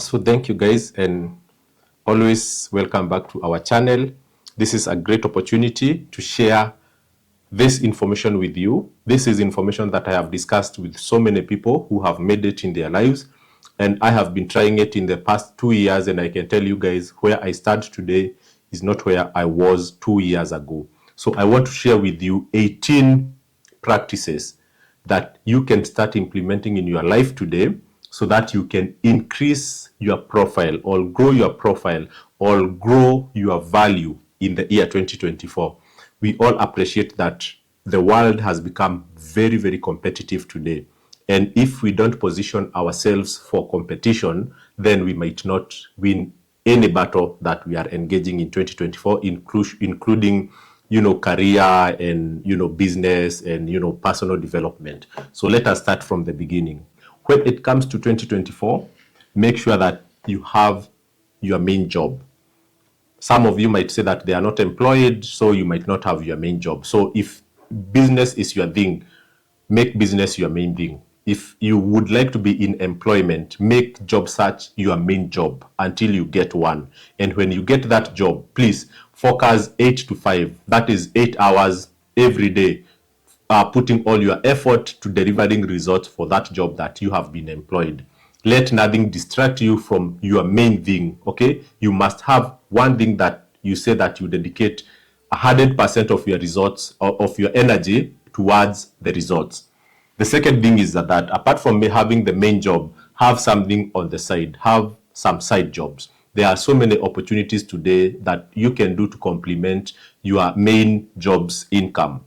So thank you guys, and always welcome back to our channel. This is a great opportunity to share this information with you. This is information that I have discussed with so many people who have made it in their lives, and I have been trying it in the past 2 years, and I can tell you guys where I stand today is not where I was 2 years ago. So I want to share with you 18 practices that you can start implementing in your life today so that you can increase your profile or grow your profile or grow your value in the year 2024. We all appreciate that the world has become very, very competitive today. And if we don't position ourselves for competition, then we might not win any battle that we are engaging in 2024, including career and, business and, personal development. So let us start from the beginning. When it comes to 2024, make sure that you have your main job. Some of you might say that they are not employed, so you might not have your main job. So if business is your thing, make business your main thing. If you would like to be in employment, make job search your main job until you get one. And when you get that job, please focus 8 to 5. That is 8 hours every day, putting all your effort to delivering results for that job that you have been employed. Let nothing distract you from your main thing, okay? You must have one thing that you say that you dedicate 100% of your results or of your energy towards the results. The second thing is that apart from having the main job, have something on the side, have some side jobs. There are so many opportunities today that you can do to complement your main job's income.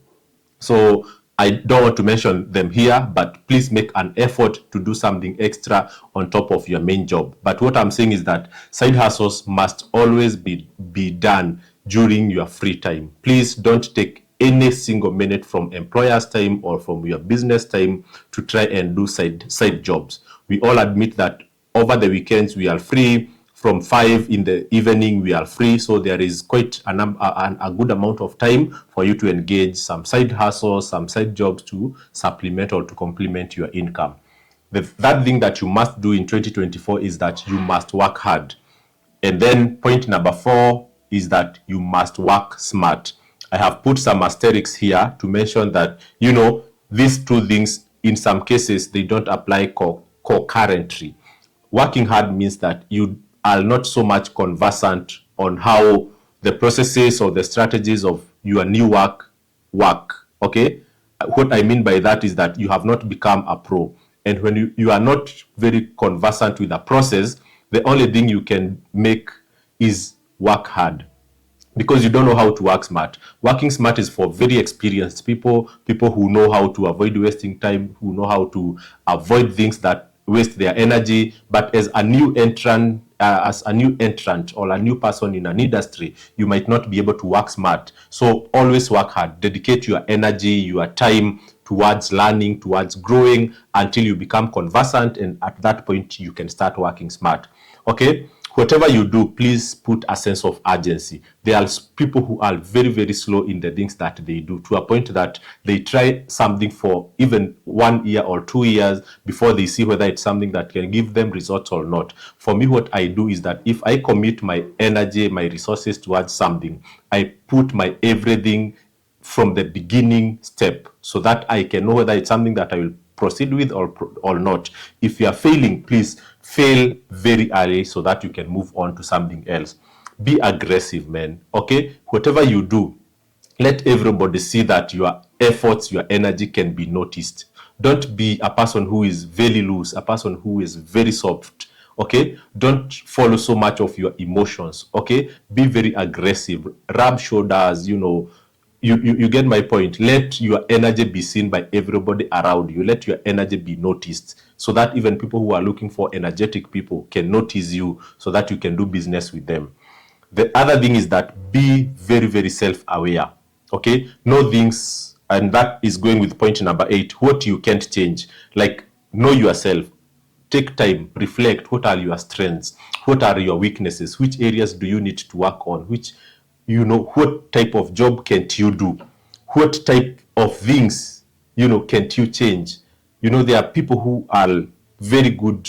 So I don't want to mention them here, but please make an effort to do something extra on top of your main job. But what I'm saying is that side hustles must always be done during your free time. Please don't take any single minute from employer's time or from your business time to try and do side jobs. We all admit that over the weekends we are free. From 5 in the evening, we are free. So there is quite a good amount of time for you to engage some side hustles, some side jobs to supplement or to complement your income. That thing that you must do in 2024 is that you must work hard. And then point number 4 is that you must work smart. I have put some asterisks here to mention that, these two things, in some cases, they don't apply concurrently. Working hard means that you are not so much conversant on how the processes or the strategies of your new work, okay? What I mean by that is that you have not become a pro. And when you are not very conversant with the process, the only thing you can make is work hard, because you don't know how to work smart. Working smart is for very experienced people who know how to avoid wasting time, who know how to avoid things that waste their energy. But as a new entrant, or a new person in an industry, you might not be able to work smart. So always work hard. Dedicate your energy, your time towards learning, towards growing until you become conversant, and at that point you can start working smart. Okay? Whatever you do, please put a sense of urgency. There are people who are very, very slow in the things that they do, to a point that they try something for even 1 year or 2 years before they see whether it's something that can give them results or not. For me, what I do is that if I commit my energy, my resources towards something, I put my everything from the beginning step so that I can know whether it's something that I will proceed with or not. If you are failing, please fail very early so that you can move on to something else. Be aggressive, man. Okay? Whatever you do, let everybody see that your efforts, your energy can be noticed. Don't be a person who is very loose, a person who is very soft. Okay? Don't follow so much of your emotions. Okay? Be very aggressive. Rub shoulders, you get my point. Let your energy be seen by everybody around you. Let your energy be noticed so that even people who are looking for energetic people can notice you so that you can do business with them. The other thing is that be very, very self-aware. Okay? Know things, and that is going with point number 8, what you can't change. Like, know yourself. Take time, reflect. What are your strengths? What are your weaknesses? Which areas do you need to work on? What type of job can't you do? What type of things, can't you change? There are people who are very good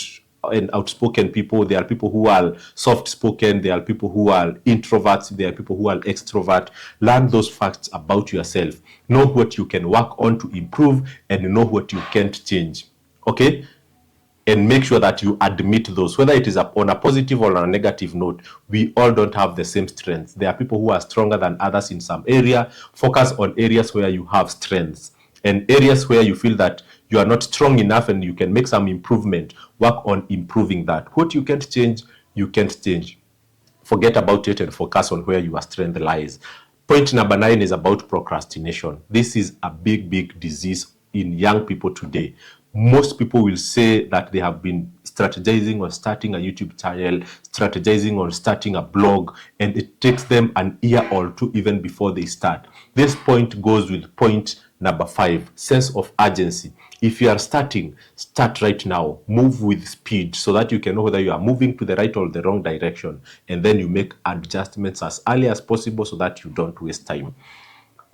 and outspoken people. There are people who are soft-spoken. There are people who are introverts. There are people who are extrovert. Learn those facts about yourself. Know what you can work on to improve, and know what you can't change. Okay? And make sure that you admit those, whether it is on a positive or on a negative note. We all don't have the same strengths. There are people who are stronger than others in some area. Focus on areas where you have strengths, and areas where you feel that you are not strong enough and you can make some improvement. Work on improving that. What you can't change, you can't change. Forget about it and focus on where your strength lies. Point number 9 is about procrastination. This is a big disease in young people today. Most people will say that they have been strategizing on starting a YouTube channel, strategizing on starting a blog, and it takes them an year or two even before they start. This point goes with point number 5, sense of urgency. If you are starting, start right now. Move with speed so that you can know whether you are moving to the right or the wrong direction, and then you make adjustments as early as possible so that you don't waste time.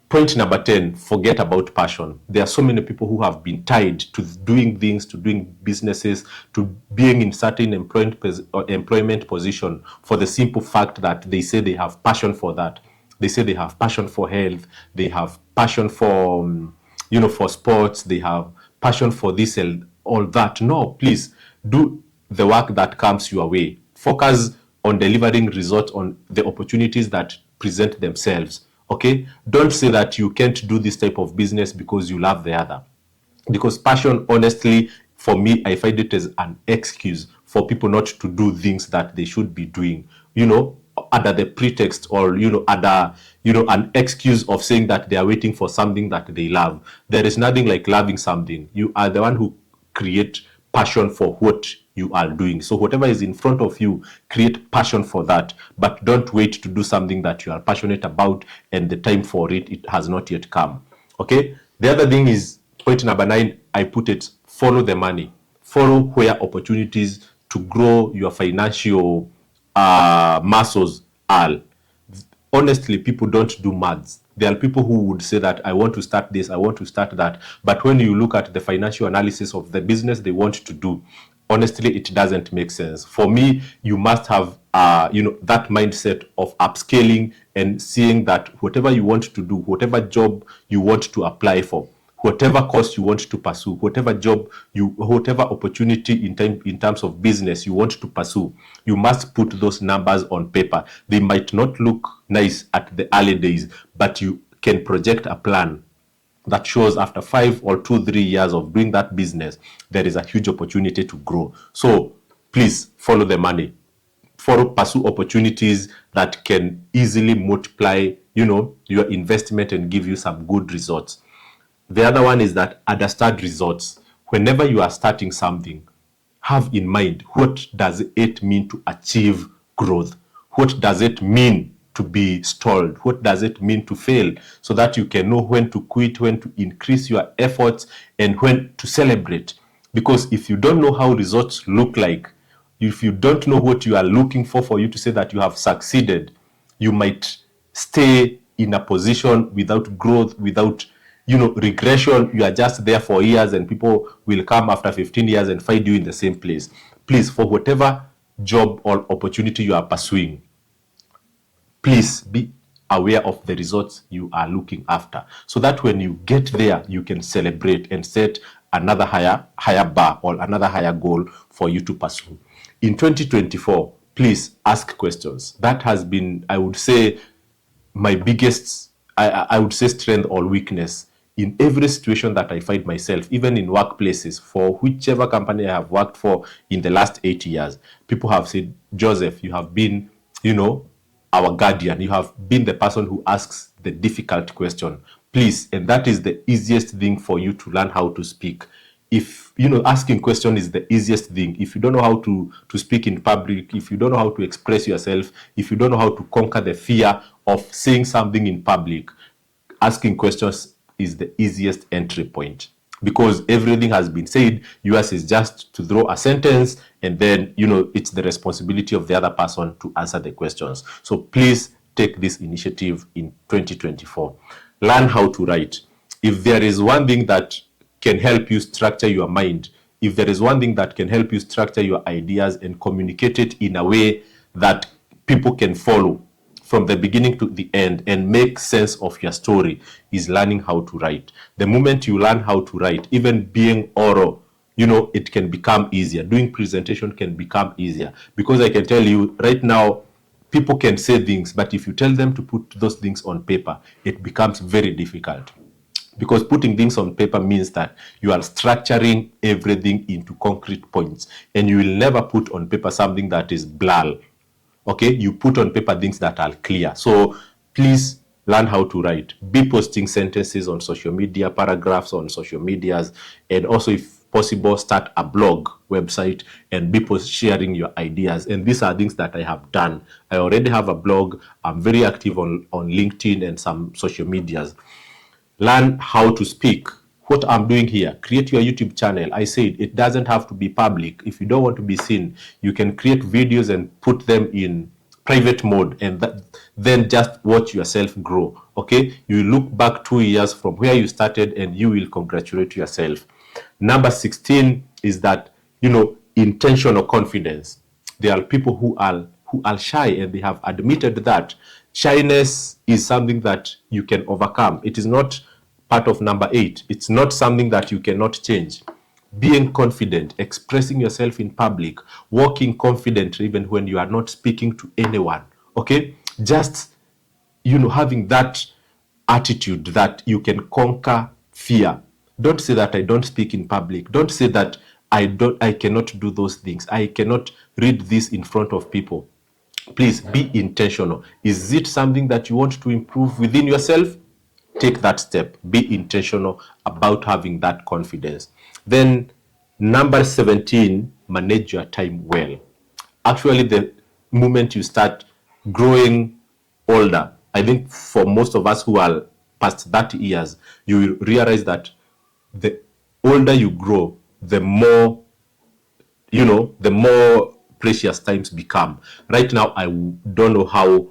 Point number 10, forget about passion. There are so many people who have been tied to doing things, to doing businesses, to being in certain employment position for the simple fact that they say they have passion for that. They say they have passion for health. They have passion for, for sports. They have passion for this and all that. No, please do the work that comes your way. Focus on delivering results on the opportunities that present themselves. Okay, don't say that you can't do this type of business because you love the other. Because passion, honestly, for me, I find it as an excuse for people not to do things that they should be doing, under the pretext or, under, an excuse of saying that they are waiting for something that they love. There is nothing like loving something. You are the one who create passion for what you are doing. So whatever is in front of you, create passion for that, but don't wait to do something that you are passionate about and the time for it has not yet come. Okay, the other thing is point number 9, I put it, follow the money. Follow where opportunities to grow your financial muscles are. Honestly, people don't do maths. There are people who would say that I want to start this, I want to start that. But when you look at the financial analysis of the business they want to do, honestly, it doesn't make sense. For me, you must have, that mindset of upscaling and seeing that whatever you want to do, whatever job you want to apply for, whatever course you want to pursue, whatever opportunity in terms of business you want to pursue, you must put those numbers on paper. They might not look nice at the early days, but you can project a plan that shows after 5 or 3 years of doing that business, there is a huge opportunity to grow. So please follow the money. Pursue opportunities that can easily multiply, your investment and give you some good results. The other one is that understand results. Whenever you are starting something, have in mind, what does it mean to achieve growth? What does it mean to be stalled? What does it mean to fail? So that you can know when to quit, when to increase your efforts, and when to celebrate. Because if you don't know how results look like, if you don't know what you are looking for you to say that you have succeeded, you might stay in a position without growth, without regression. You are just there for years and people will come after 15 years and find you in the same place. Please, for whatever job or opportunity you are pursuing, please be aware of the results you are looking after, so that when you get there, you can celebrate and set another higher bar or another higher goal for you to pursue. In 2024, please ask questions. That has been, I would say, my biggest, I would say, strength or weakness. In every situation that I find myself, even in workplaces, for whichever company I have worked for in the last 8 years, people have said, Joseph, you have been, our guardian. You have been the person who asks the difficult question. Please, and that is the easiest thing for you to learn how to speak. If, asking question is the easiest thing. If you don't know how to speak in public, if you don't know how to express yourself, if you don't know how to conquer the fear of saying something in public, asking questions is the easiest entry point, because everything has been said. Yours is just to throw a sentence, and then it's the responsibility of the other person to answer the questions. So please take this initiative in 2024. Learn how to write. If there is one thing that can help you structure your mind, if there is one thing that can help you structure your ideas and communicate it in a way that people can follow from the beginning to the end and make sense of your story, is learning how to write. The moment you learn how to write, even being oral, you know, it can become easier. Doing presentation can become easier, because I can tell you right now, people can say things, but if you tell them to put those things on paper, it becomes very difficult. Because putting things on paper means that you are structuring everything into concrete points, and you will never put on paper something that is blur. Okay, you put on paper things that are clear. So please learn how to write. Be posting sentences on social media, paragraphs on social medias, and also, if possible, start a blog website and be sharing your ideas. And these are things that I have done. I already have a blog. I'm very active on LinkedIn and some social medias. Learn how to speak. What I'm doing here, create your YouTube channel. I said it doesn't have to be public. If you don't want to be seen, you can create videos and put them in private mode, and then just watch yourself grow. Okay, you look back 2 years from where you started and you will congratulate yourself. Number 16 is that, you know, intentional confidence. There are people who are shy, and they have admitted that shyness is something that you can overcome. It is not part of number 8. It's not something that you cannot change. Being confident, expressing yourself in public, walking confidently even when you are not speaking to anyone. Okay, just, you know, having that attitude that you can conquer fear. Don't say that I don't speak in public. Don't say that I cannot do those things. I cannot read this in front of people. Please be intentional. Is it something that you want to improve within yourself? Take that step. Be intentional about having that confidence. Then number 17, manage your time well. Actually, the moment you start growing older, I think for most of us who are past 30 years, you will realize that the older you grow, the more, you know, the more precious times become. Right now, I don't know how